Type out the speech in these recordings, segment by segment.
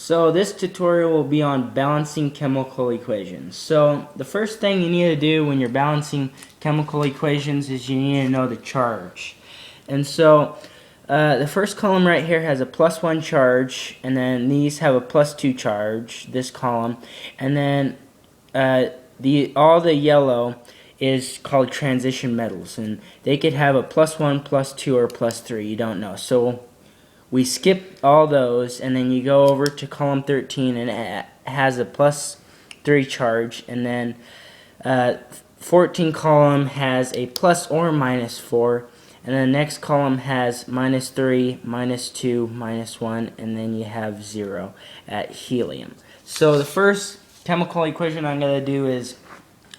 So this tutorial will be on balancing chemical equations. So the first thing you need to do when you're balancing chemical equations is you need to know the charge. And so the first column right here has a +1 charge, and then these have a +2 charge, this column, and then all the yellow is called transition metals, and they could have a +1, +2, or +3, you don't know. So we skip all those, and then you go over to column 13, and it has a +3 charge, and then 14 column has a plus or -4, and then the next column has -3, -2, -1, and then you have 0 at helium. So the first chemical equation I'm going to do is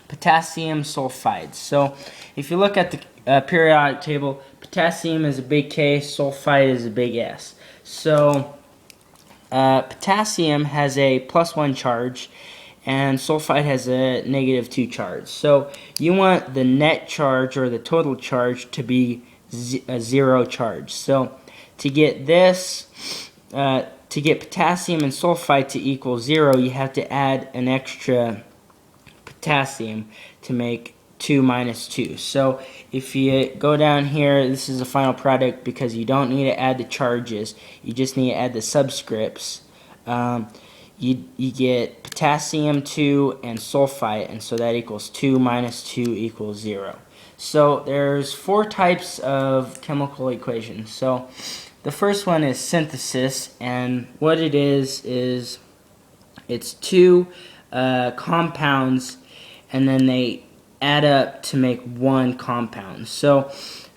potassium sulfide. So if you look at the periodic table, potassium is a big K, sulfide is a big S. So potassium has a +1 charge, and sulfide has a -2 charge. So you want the net charge, or the total charge, to be a 0 charge. So to get this, to get potassium and sulfide to equal 0, you have to add an extra potassium to make 2 minus 2. So if you go down here, this is the final product because you don't need to add the charges, you just need to add the subscripts. You get potassium 2 and sulfite, and so that equals 2 minus 2 equals 0. So there's 4 types of chemical equations. So the first one is synthesis, and what it is it's 2 compounds, and then they add up to make 1 compound. So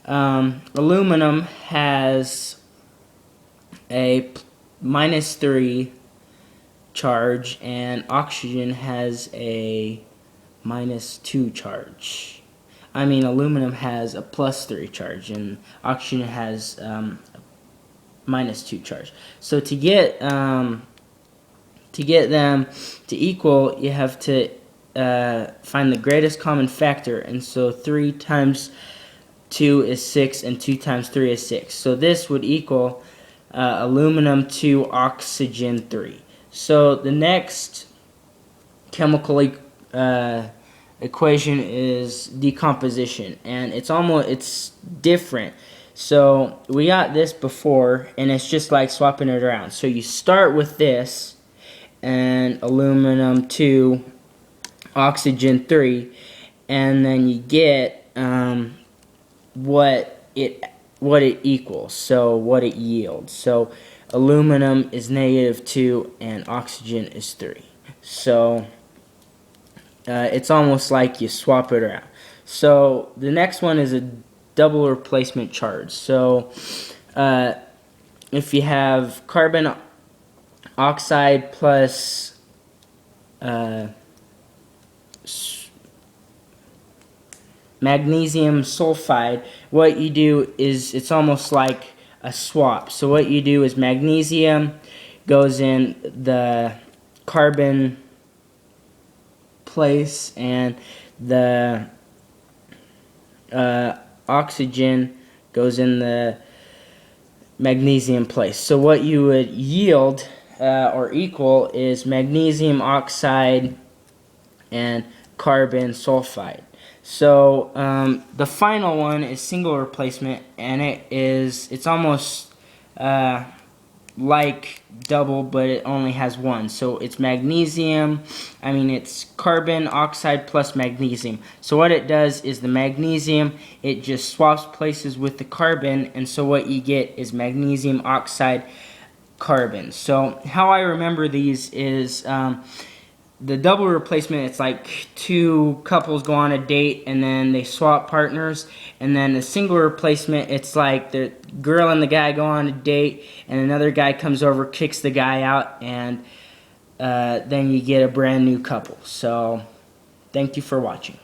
aluminum has a -3 charge, and oxygen has a -2 charge. I mean, aluminum has a +3 charge, and oxygen has -2 charge. So to get them to equal, you have to find the greatest common factor, and so 3 times 2 is 6, and 2 times 3 is 6. So this would equal aluminum 2, oxygen 3. So the next chemical equation is decomposition, and it's different. So we got this before, and it's just like swapping it around. So you start with this, and aluminum 2, oxygen 3, and then you get what it equals, so what it yields. So aluminum is -2 and oxygen is 3. So it's almost like you swap it around. So the next one is a double replacement charge. So if you have carbon oxide plus magnesium sulfide, what you do is it's almost like a swap. So what you do is magnesium goes in the carbon place, and the oxygen goes in the magnesium place. So what you would yield or equal is magnesium oxide and carbon sulfide. So the final one is single replacement, and it's almost like double, but it only has 1. So it's it's carbon oxide plus magnesium. So what it does is the magnesium, it just swaps places with the carbon, and so what you get is magnesium oxide carbon. So how I remember these is the double replacement, it's like 2 couples go on a date and then they swap partners, and then the single replacement, it's like the girl and the guy go on a date and another guy comes over, kicks the guy out, and then you get a brand new couple. So thank you for watching.